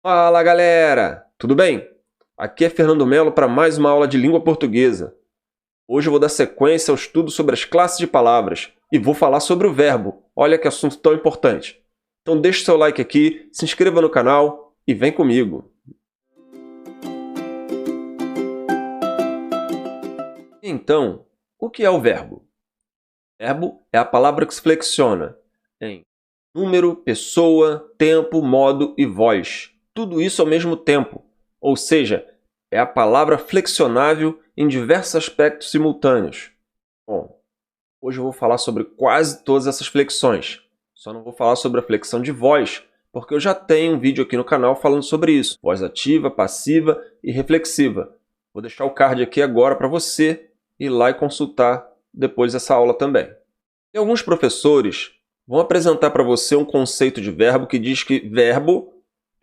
Fala galera, tudo bem? Aqui é Fernando Melo para mais uma aula de língua portuguesa. Hoje eu vou dar sequência ao estudo sobre as classes de palavras e vou falar sobre o verbo. Olha que assunto tão importante. Então deixe seu like aqui, se inscreva no canal e vem comigo. Então, o que é o verbo? Verbo é a palavra que se flexiona em número, pessoa, tempo, modo e voz. Tudo isso ao mesmo tempo, ou seja, é a palavra flexionável em diversos aspectos simultâneos. Bom, hoje eu vou falar sobre quase todas essas flexões. Só não vou falar sobre a flexão de voz, porque eu já tenho um vídeo aqui no canal falando sobre isso. Voz ativa, passiva e reflexiva. Vou deixar o card aqui agora para você ir lá e consultar depois dessa aula também. E alguns professores vão apresentar para você um conceito de verbo que diz que verbo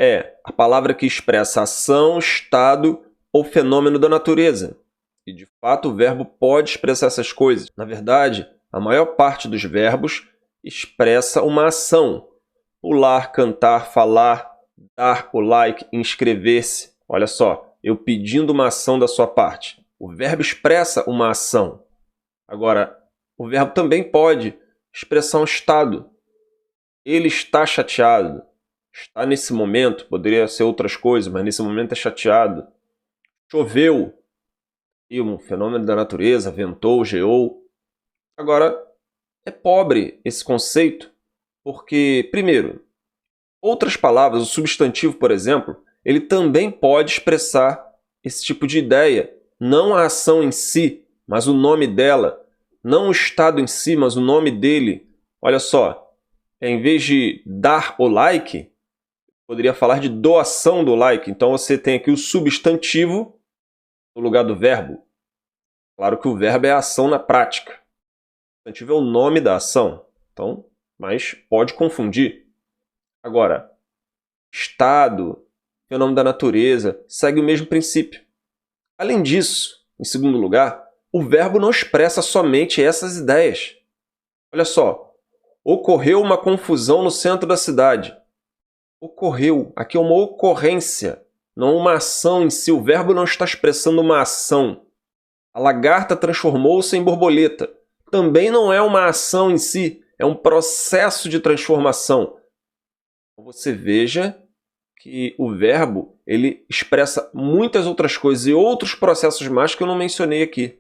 é a palavra que expressa ação, estado ou fenômeno da natureza. E, de fato, o verbo pode expressar essas coisas. Na verdade, a maior parte dos verbos expressa uma ação. Pular, cantar, falar, dar o like, inscrever-se. Olha só, eu pedindo uma ação da sua parte. O verbo expressa uma ação. Agora, o verbo também pode expressar um estado. Ele está chateado. Está nesse momento, poderia ser outras coisas, mas nesse momento é chateado. Choveu. E um fenômeno da natureza, ventou, geou. Agora, é pobre esse conceito, porque, primeiro, outras palavras, o substantivo, por exemplo, ele também pode expressar esse tipo de ideia. Não a ação em si, mas o nome dela. Não o estado em si, mas o nome dele. Olha só, em vez de dar o like, poderia falar de doação do like. Então você tem aqui o substantivo no lugar do verbo. Claro que o verbo é a ação na prática. O substantivo é o nome da ação. Então, mas pode confundir. Agora, estado, fenômeno da natureza, segue o mesmo princípio. Além disso, em segundo lugar, o verbo não expressa somente essas ideias. Olha só, ocorreu uma confusão no centro da cidade. Ocorreu, aqui é uma ocorrência, não uma ação em si. O verbo não está expressando uma ação. A lagarta transformou-se em borboleta. Também não é uma ação em si, é um processo de transformação. Você veja que o verbo ele expressa muitas outras coisas e outros processos mais que eu não mencionei aqui.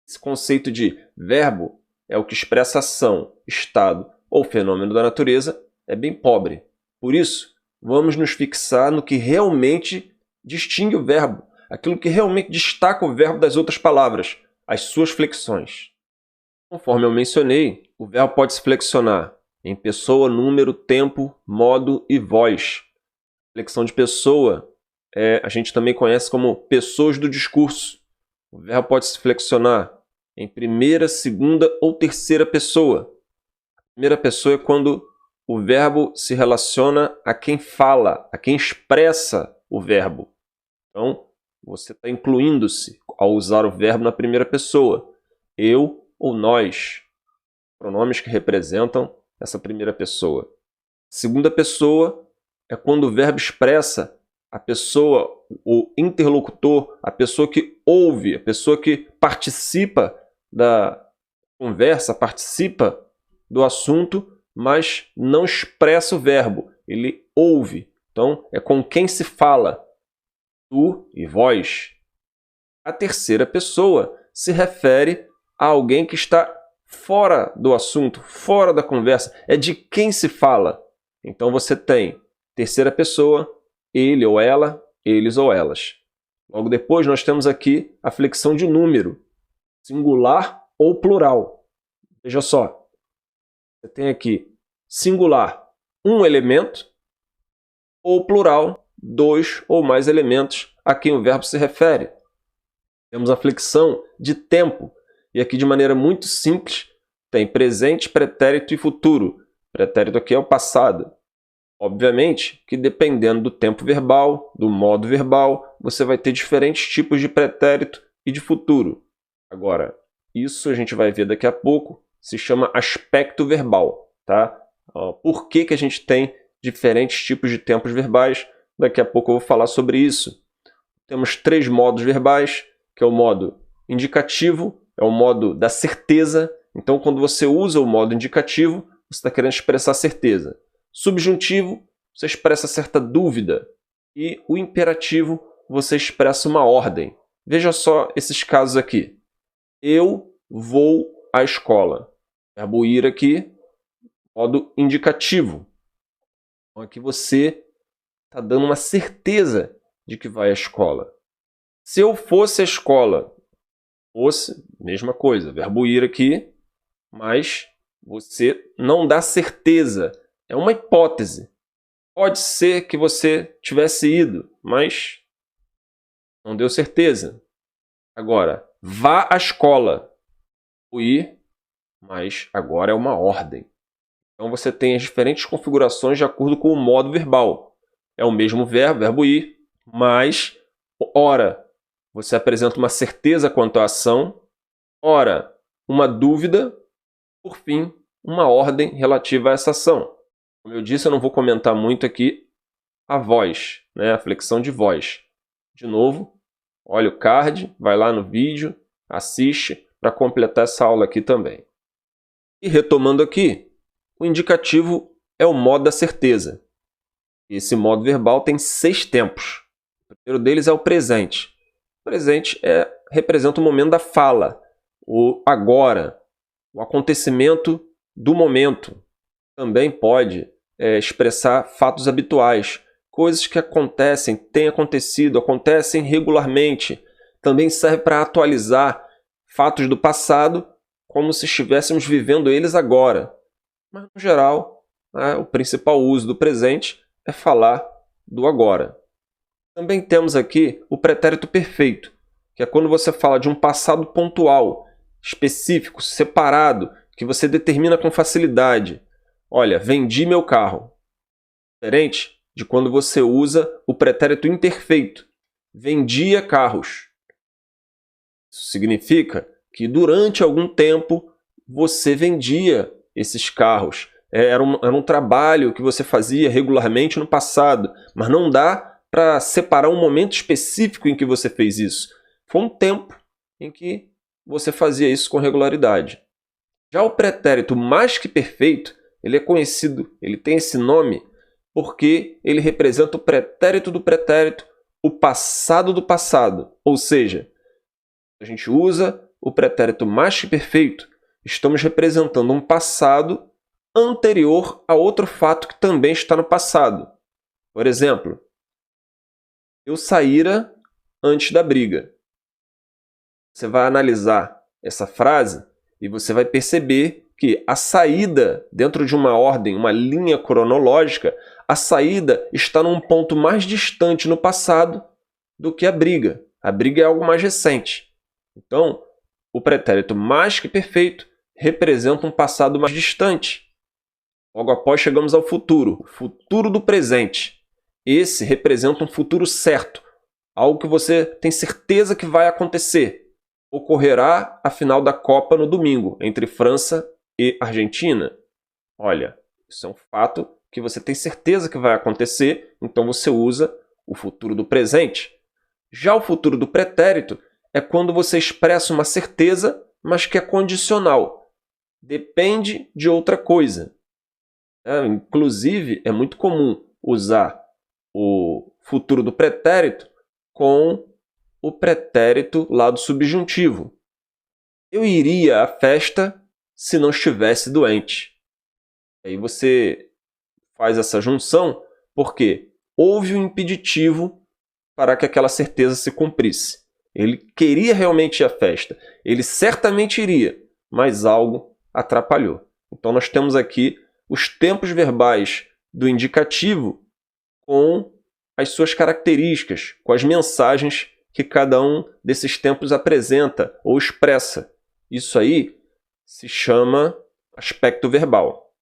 Esse conceito de verbo é o que expressa ação, estado ou fenômeno da natureza é bem pobre. Por isso, vamos nos fixar no que realmente distingue o verbo, aquilo que realmente destaca o verbo das outras palavras, as suas flexões. Conforme eu mencionei, o verbo pode se flexionar em pessoa, número, tempo, modo e voz. Flexão de pessoa a gente também conhece como pessoas do discurso. O verbo pode se flexionar em primeira, segunda ou terceira pessoa. A primeira pessoa é quando o verbo se relaciona a quem fala, a quem expressa o verbo. Então, você está incluindo-se ao usar o verbo na primeira pessoa. Eu ou nós. Pronomes que representam essa primeira pessoa. Segunda pessoa é quando o verbo expressa a pessoa, o interlocutor, a pessoa que ouve, a pessoa que participa da conversa, participa do assunto, mas não expressa o verbo, ele ouve. Então, é com quem se fala, tu e vós. A terceira pessoa se refere a alguém que está fora do assunto, fora da conversa, é de quem se fala. Então você tem terceira pessoa, ele ou ela, eles ou elas. Logo depois nós temos aqui a flexão de número, singular ou plural. Veja só, você tem aqui singular, um elemento, ou plural, dois ou mais elementos a quem o verbo se refere. Temos a flexão de tempo, e aqui de maneira muito simples tem presente, pretérito e futuro. Pretérito aqui é o passado. Obviamente que dependendo do tempo verbal, do modo verbal, você vai ter diferentes tipos de pretérito e de futuro. Agora, isso a gente vai ver daqui a pouco, se chama aspecto verbal. Tá? Por que a gente tem diferentes tipos de tempos verbais? Daqui a pouco eu vou falar sobre isso. Temos 3 modos verbais, que é o modo indicativo, é o modo da certeza. Então, quando você usa o modo indicativo, você está querendo expressar certeza. Subjuntivo, você expressa certa dúvida. E o imperativo, você expressa uma ordem. Veja só esses casos aqui. Eu vou à escola. Verbo ir aqui, modo indicativo. Então, aqui você está dando uma certeza de que vai à escola. Se eu fosse à escola, fosse, mesma coisa, verbo ir aqui, mas você não dá certeza. É uma hipótese. Pode ser que você tivesse ido, mas não deu certeza. Agora, vá à escola. O ir, mas agora é uma ordem. Então você tem as diferentes configurações de acordo com o modo verbal. É o mesmo verbo, verbo ir, mas, ora, você apresenta uma certeza quanto à ação, ora, uma dúvida, por fim, uma ordem relativa a essa ação. Como eu disse, eu não vou comentar muito aqui a voz, né? A flexão de voz. De novo, olha o card, vai lá no vídeo, assiste para completar essa aula aqui também. E retomando aqui, o indicativo é o modo da certeza. Esse modo verbal tem 6 tempos. O primeiro deles é o presente. O presente representa o momento da fala, o agora, o acontecimento do momento. Também pode expressar fatos habituais, coisas que acontecem, têm acontecido, acontecem regularmente. Também serve para atualizar fatos do passado como se estivéssemos vivendo eles agora. Mas, no geral, o principal uso do presente é falar do agora. Também temos aqui o pretérito perfeito, que é quando você fala de um passado pontual, específico, separado, que você determina com facilidade. Olha, vendi meu carro. Diferente de quando você usa o pretérito imperfeito. Vendia carros. Isso significa que durante algum tempo você vendia esses carros. Era um trabalho que você fazia regularmente no passado, mas não dá para separar um momento específico em que você fez isso. Foi um tempo em que você fazia isso com regularidade. Já o pretérito mais que perfeito, ele é conhecido, ele tem esse nome porque ele representa o pretérito do pretérito, o passado do passado. Ou seja, a gente usa o pretérito mais que perfeito, estamos representando um passado anterior a outro fato que também está no passado. Por exemplo, eu saíra antes da briga. Você vai analisar essa frase e você vai perceber que a saída, dentro de uma ordem, uma linha cronológica, a saída está num ponto mais distante no passado do que a briga. A briga é algo mais recente. Então, o pretérito mais que perfeito representa um passado mais distante. Logo após chegamos ao futuro, o futuro do presente. Esse representa um futuro certo, algo que você tem certeza que vai acontecer. Ocorrerá a final da Copa no domingo, entre França e Argentina. Olha, isso é um fato que você tem certeza que vai acontecer, então você usa o futuro do presente. Já o futuro do pretérito é quando você expressa uma certeza, mas que é condicional. Depende de outra coisa. Inclusive, é muito comum usar o futuro do pretérito com o pretérito lá do subjuntivo. Eu iria à festa se não estivesse doente. Aí você faz essa junção porque houve um impeditivo para que aquela certeza se cumprisse. Ele queria realmente ir à festa. Ele certamente iria, mas algo atrapalhou. Então nós temos aqui os tempos verbais do indicativo com as suas características, com as mensagens que cada um desses tempos apresenta ou expressa. Isso aí se chama aspecto verbal.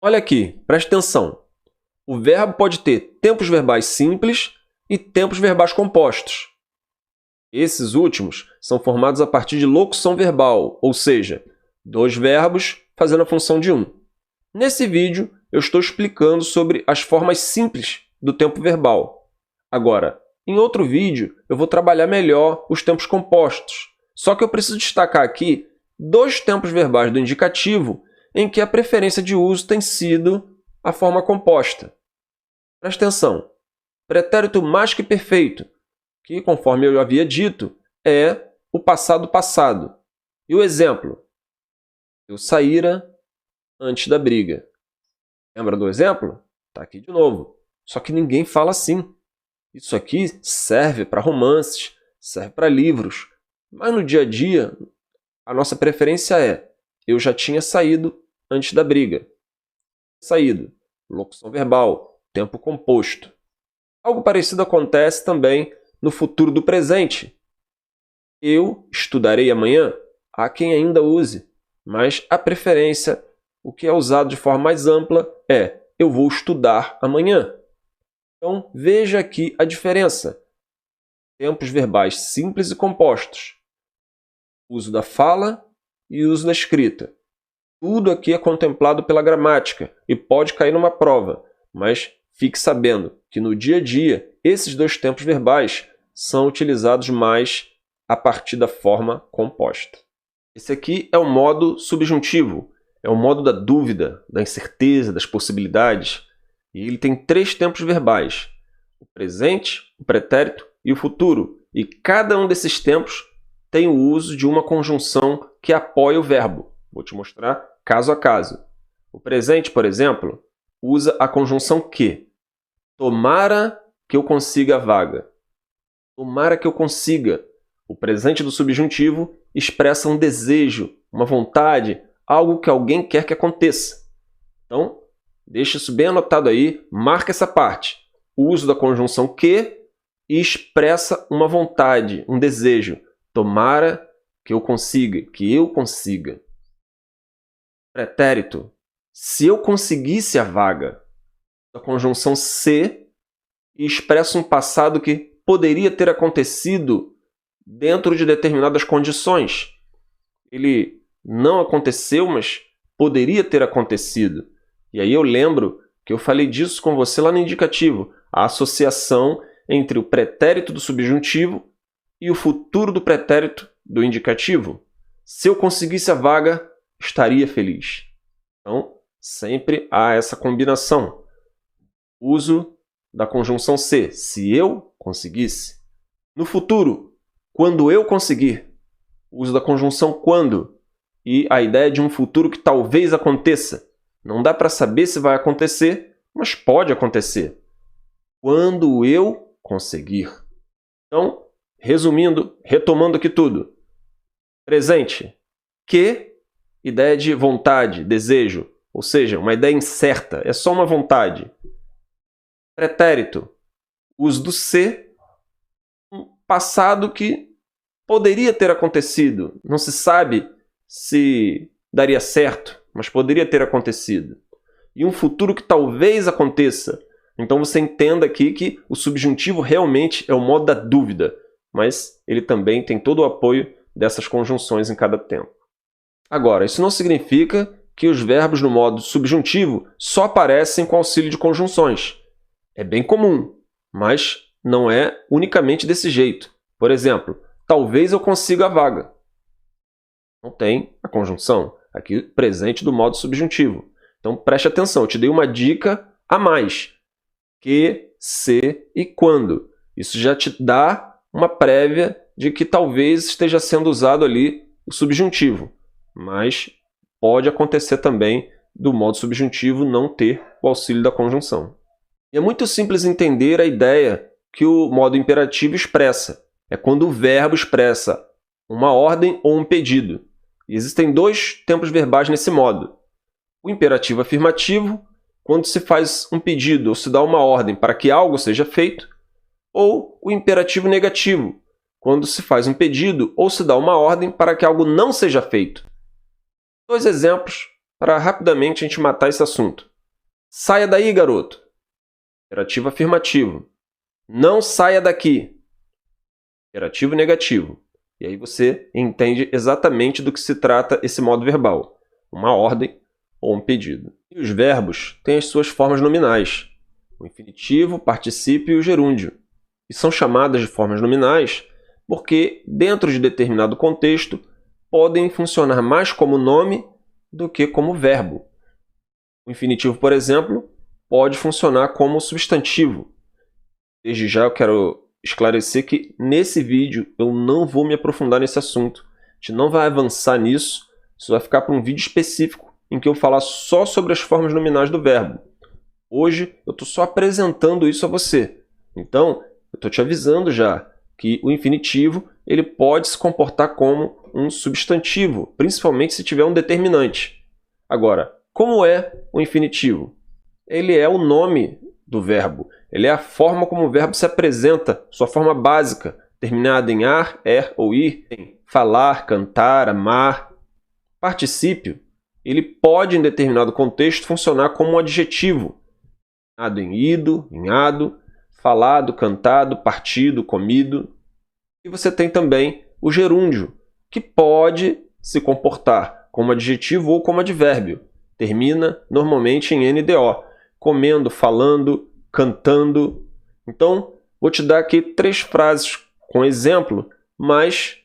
Olha aqui, preste atenção. O verbo pode ter tempos verbais simples e tempos verbais compostos. Esses últimos são formados a partir de locução verbal, ou seja, 2 verbos fazendo a função de um. Nesse vídeo, eu estou explicando sobre as formas simples do tempo verbal. Agora, em outro vídeo, eu vou trabalhar melhor os tempos compostos. Só que eu preciso destacar aqui 2 tempos verbais do indicativo em que a preferência de uso tem sido a forma composta. Presta atenção. Pretérito mais que perfeito, que, conforme eu havia dito, é o passado passado. E o exemplo? Eu saíra antes da briga. Lembra do exemplo? Está aqui de novo. Só que ninguém fala assim. Isso aqui serve para romances, serve para livros. Mas no dia a dia, a nossa preferência é eu já tinha saído antes da briga. Saído. Locução verbal. Tempo composto. Algo parecido acontece também no futuro do presente. Eu estudarei amanhã. Há quem ainda use. Mas a preferência, o que é usado de forma mais ampla, é eu vou estudar amanhã. Então, veja aqui a diferença. Tempos verbais simples e compostos. Uso da fala e uso da escrita. Tudo aqui é contemplado pela gramática e pode cair numa prova, mas fique sabendo que no dia a dia, esses 2 tempos verbais são utilizados mais a partir da forma composta. Esse aqui é o modo subjuntivo, é o modo da dúvida, da incerteza, das possibilidades. E ele tem 3 tempos verbais, o presente, o pretérito e o futuro. E cada um desses tempos tem o uso de uma conjunção que apoia o verbo. Vou te mostrar caso a caso. O presente, por exemplo, usa a conjunção que. Tomara que eu consiga a vaga. Tomara que eu consiga. O presente do subjuntivo expressa um desejo, uma vontade, algo que alguém quer que aconteça. Então, deixa isso bem anotado aí, marca essa parte. O uso da conjunção que expressa uma vontade, um desejo. Tomara que eu consiga, que eu consiga. Pretérito. Se eu conseguisse a vaga. A conjunção se expressa um passado que poderia ter acontecido dentro de determinadas condições. Ele não aconteceu, mas poderia ter acontecido. E aí eu lembro que eu falei disso com você lá no indicativo, a associação entre o pretérito do subjuntivo e o futuro do pretérito do indicativo. Se eu conseguisse a vaga, estaria feliz. Então, sempre há essa combinação. Uso da conjunção se eu conseguisse. No futuro, quando eu conseguir. Uso da conjunção quando e a ideia de um futuro que talvez aconteça. Não dá para saber se vai acontecer, mas pode acontecer. Quando eu conseguir. Então, resumindo, retomando aqui tudo. Presente. Que, ideia de vontade, desejo. Ou seja, uma ideia incerta, é só uma vontade. Pretérito. Uso do se, um passado que poderia ter acontecido. Não se sabe se daria certo, mas poderia ter acontecido. E um futuro que talvez aconteça. Então você entenda aqui que o subjuntivo realmente é o modo da dúvida, mas ele também tem todo o apoio dessas conjunções em cada tempo. Agora, isso não significa que os verbos no modo subjuntivo só aparecem com auxílio de conjunções. É bem comum, mas não é unicamente desse jeito. Por exemplo, talvez eu consiga a vaga. Não tem a conjunção, aqui presente do modo subjuntivo. Então preste atenção, eu te dei uma dica a mais. Que, se e quando. Isso já te dá uma prévia de que talvez esteja sendo usado ali o subjuntivo. Mas pode acontecer também do modo subjuntivo não ter o auxílio da conjunção. E é muito simples entender a ideia que o modo imperativo expressa. É quando o verbo expressa uma ordem ou um pedido. E existem 2 tempos verbais nesse modo. O imperativo afirmativo, quando se faz um pedido ou se dá uma ordem para que algo seja feito, ou o imperativo negativo, quando se faz um pedido ou se dá uma ordem para que algo não seja feito. 2 exemplos para rapidamente a gente matar esse assunto. Saia daí, garoto. Imperativo afirmativo. Não saia daqui. Imperativo negativo. E aí você entende exatamente do que se trata esse modo verbal. Uma ordem ou um pedido. E os verbos têm as suas formas nominais. O infinitivo, o particípio e o gerúndio. e são chamadas de formas nominais porque, dentro de determinado contexto, podem funcionar mais como nome do que como verbo. O infinitivo, por exemplo, pode funcionar como substantivo. Desde já eu quero esclarecer que nesse vídeo eu não vou me aprofundar nesse assunto. A gente não vai avançar nisso, isso vai ficar para um vídeo específico em que eu falar só sobre as formas nominais do verbo. Hoje eu estou só apresentando isso a você. Então, eu estou te avisando já que o infinitivo ele pode se comportar como um substantivo, principalmente se tiver um determinante. Agora, como é o infinitivo? Ele é o nome do verbo. Ele é a forma como o verbo se apresenta, sua forma básica, terminada em ar, er ou ir, em falar, cantar, amar. Particípio, ele pode, em determinado contexto, funcionar como um adjetivo, terminado em ido, em ado, falado, cantado, partido, comido. E você tem também o gerúndio, que pode se comportar como adjetivo ou como advérbio. Termina normalmente em NDO, comendo, falando, cantando. Então, vou te dar aqui 3 frases com exemplo, mas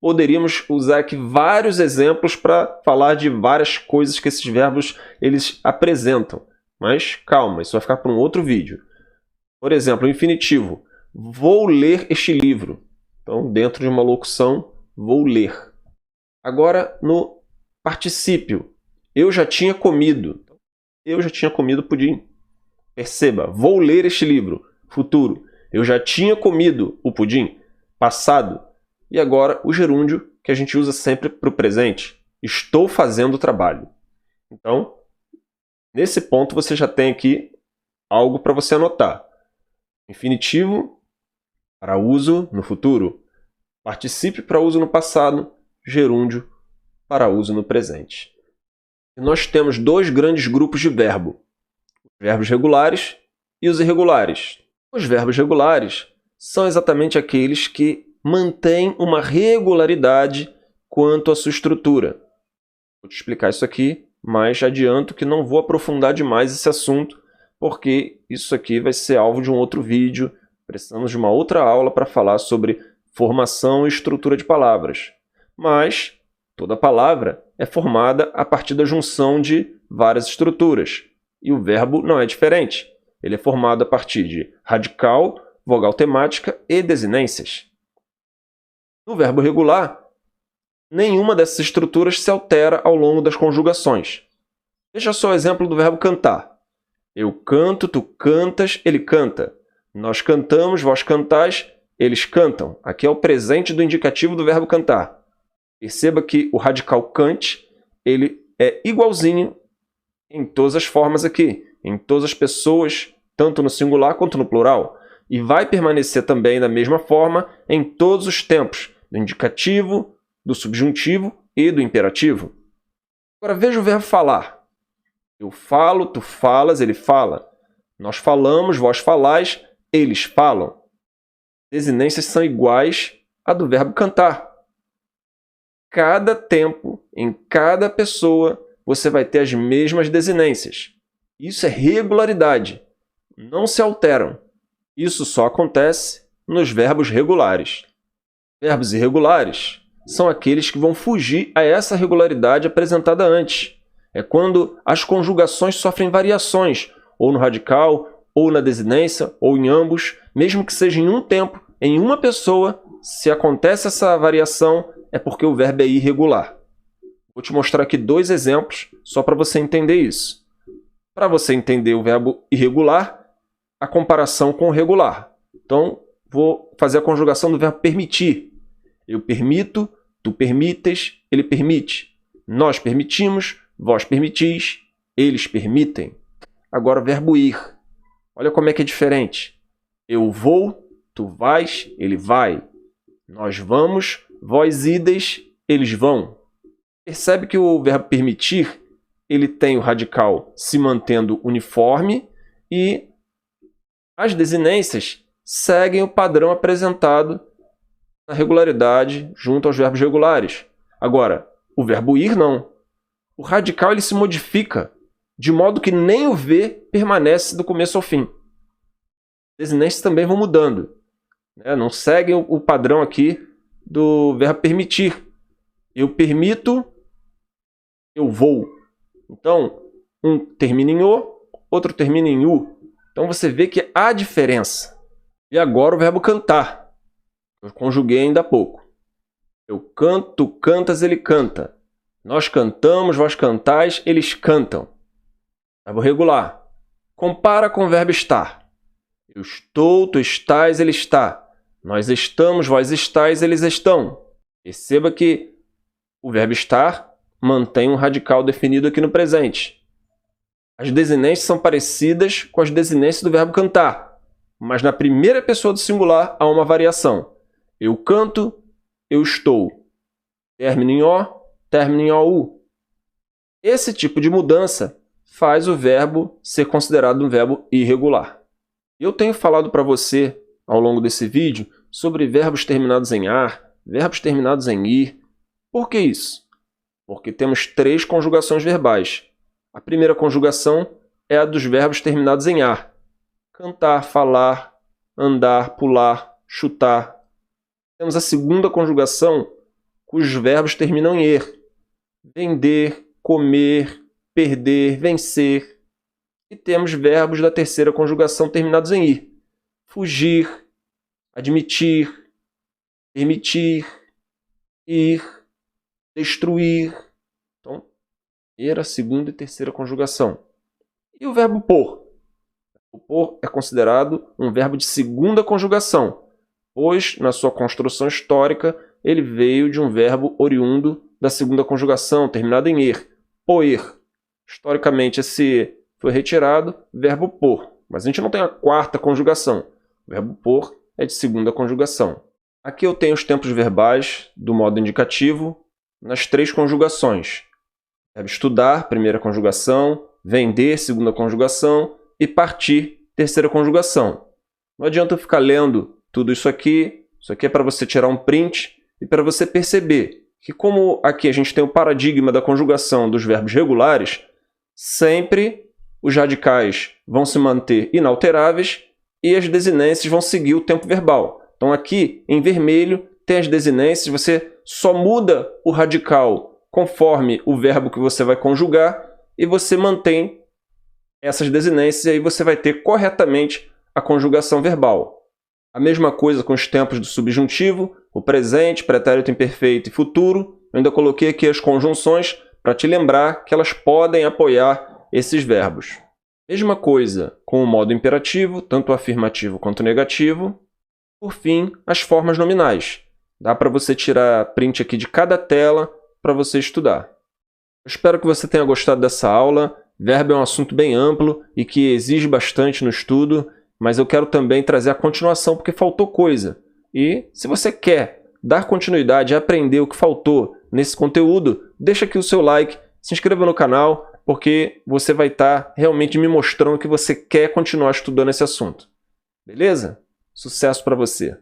poderíamos usar aqui vários exemplos para falar de várias coisas que esses verbos eles apresentam. Mas calma, isso vai ficar para um outro vídeo. Por exemplo, o infinitivo. Vou ler este livro. Então, dentro de uma locução, vou ler. Agora, no particípio. Eu já tinha comido. Eu já tinha comido pudim. Perceba, vou ler este livro. Futuro. Eu já tinha comido o pudim. Passado. E agora o gerúndio, que a gente usa sempre para o presente. Estou fazendo o trabalho. Então, nesse ponto você já tem aqui algo para você anotar. Infinitivo para uso no futuro. Particípio para uso no passado. Gerúndio para uso no presente. E nós temos 2 grandes grupos de verbo. Os verbos regulares e os irregulares. Os verbos regulares são exatamente aqueles que mantêm uma regularidade quanto à sua estrutura. Vou te explicar isso aqui, mas adianto que não vou aprofundar demais esse assunto, porque isso aqui vai ser alvo de um outro vídeo. Precisamos de uma outra aula para falar sobre formação e estrutura de palavras. Mas toda palavra é formada a partir da junção de várias estruturas. E o verbo não é diferente. Ele é formado a partir de radical, vogal temática e desinências. No verbo regular, nenhuma dessas estruturas se altera ao longo das conjugações. Veja só o exemplo do verbo cantar. Eu canto, tu cantas, ele canta. Nós cantamos, vós cantais, eles cantam. Aqui é o presente do indicativo do verbo cantar. Perceba que o radical cante, ele é igualzinho em todas as formas aqui, em todas as pessoas, tanto no singular quanto no plural. E vai permanecer também da mesma forma em todos os tempos, do indicativo, do subjuntivo e do imperativo. Agora veja o verbo falar. Eu falo, tu falas, ele fala. Nós falamos, vós falais, eles falam. Desinências são iguais à do verbo cantar. Cada tempo, em cada pessoa, você vai ter as mesmas desinências. Isso é regularidade. Não se alteram. Isso só acontece nos verbos regulares. Verbos irregulares são aqueles que vão fugir a essa regularidade apresentada antes. É quando as conjugações sofrem variações, ou no radical, ou na desinência, ou em ambos, mesmo que seja em um tempo, em uma pessoa, se acontece essa variação, é porque o verbo é irregular. Vou te mostrar aqui 2 exemplos, só para você entender isso. Para você entender o verbo irregular, a comparação com o regular. Então, vou fazer a conjugação do verbo permitir. Eu permito, tu permites, ele permite. Nós permitimos, vós permitis, eles permitem. Agora o verbo ir. Olha como é que é diferente. Eu vou, tu vais, ele vai. Nós vamos, vós ides, eles vão. Percebe que o verbo permitir, ele tem o radical se mantendo uniforme e as desinências seguem o padrão apresentado na regularidade junto aos verbos regulares. Agora, o verbo ir não. O radical ele se modifica de modo que nem o V permanece do começo ao fim. As desinências também vão mudando. né? Não segue o padrão aqui do verbo permitir. Eu permito, eu vou. Então, um termina em o, outro termina em u. Então você vê que há diferença. E agora o verbo cantar. Eu conjuguei ainda há pouco. Eu canto, tu cantas, ele canta. Nós cantamos, vós cantais, eles cantam. Verbo regular. Compara com o verbo estar. Eu estou, tu estás, ele está. Nós estamos, vós estáis, eles estão. Perceba que o verbo estar mantém um radical definido aqui no presente. As desinências são parecidas com as desinências do verbo cantar, mas na primeira pessoa do singular há uma variação. Eu canto, eu estou. Término em o, término em ou. Esse tipo de mudança faz o verbo ser considerado um verbo irregular. Eu tenho falado para você, ao longo desse vídeo, sobre verbos terminados em ar, verbos terminados em ir. Por que isso? Porque temos 3 conjugações verbais. A primeira conjugação é a dos verbos terminados em ar. Cantar, falar, andar, pular, chutar. Temos a segunda conjugação, cujos verbos terminam em er. Vender, comer, perder, vencer. E temos verbos da terceira conjugação terminados em ir. Fugir, admitir, permitir, ir, destruir. Então, primeira, segunda e terceira conjugação. E o verbo por? O por é considerado um verbo de segunda conjugação, pois, na sua construção histórica, ele veio de um verbo oriundo da segunda conjugação, terminado em er, poer. Historicamente, esse foi retirado, verbo por. Mas a gente não tem a quarta conjugação. O verbo por é de segunda conjugação. Aqui eu tenho os tempos verbais do modo indicativo nas 3 conjugações. Verbo estudar, primeira conjugação, vender, segunda conjugação, e partir, terceira conjugação. Não adianta eu ficar lendo tudo isso aqui é para você tirar um print e para você perceber que, como aqui a gente tem o paradigma da conjugação dos verbos regulares, sempre os radicais vão se manter inalteráveis e as desinências vão seguir o tempo verbal. Então aqui, em vermelho, tem as desinências, você só muda o radical conforme o verbo que você vai conjugar e você mantém essas desinências e aí você vai ter corretamente a conjugação verbal. A mesma coisa com os tempos do subjuntivo, o presente, pretérito imperfeito e futuro. Eu ainda coloquei aqui as conjunções para te lembrar que elas podem apoiar esses verbos. Mesma coisa com o modo imperativo, tanto afirmativo quanto negativo. Por fim, as formas nominais. Dá para você tirar print aqui de cada tela para você estudar. Eu espero que você tenha gostado dessa aula. Verbo é um assunto bem amplo e que exige bastante no estudo, mas eu quero também trazer a continuação porque faltou coisa. E se você quer dar continuidade e aprender o que faltou nesse conteúdo, deixa aqui o seu like, se inscreva no canal, porque você vai estar realmente me mostrando que você quer continuar estudando esse assunto. Beleza? Sucesso para você!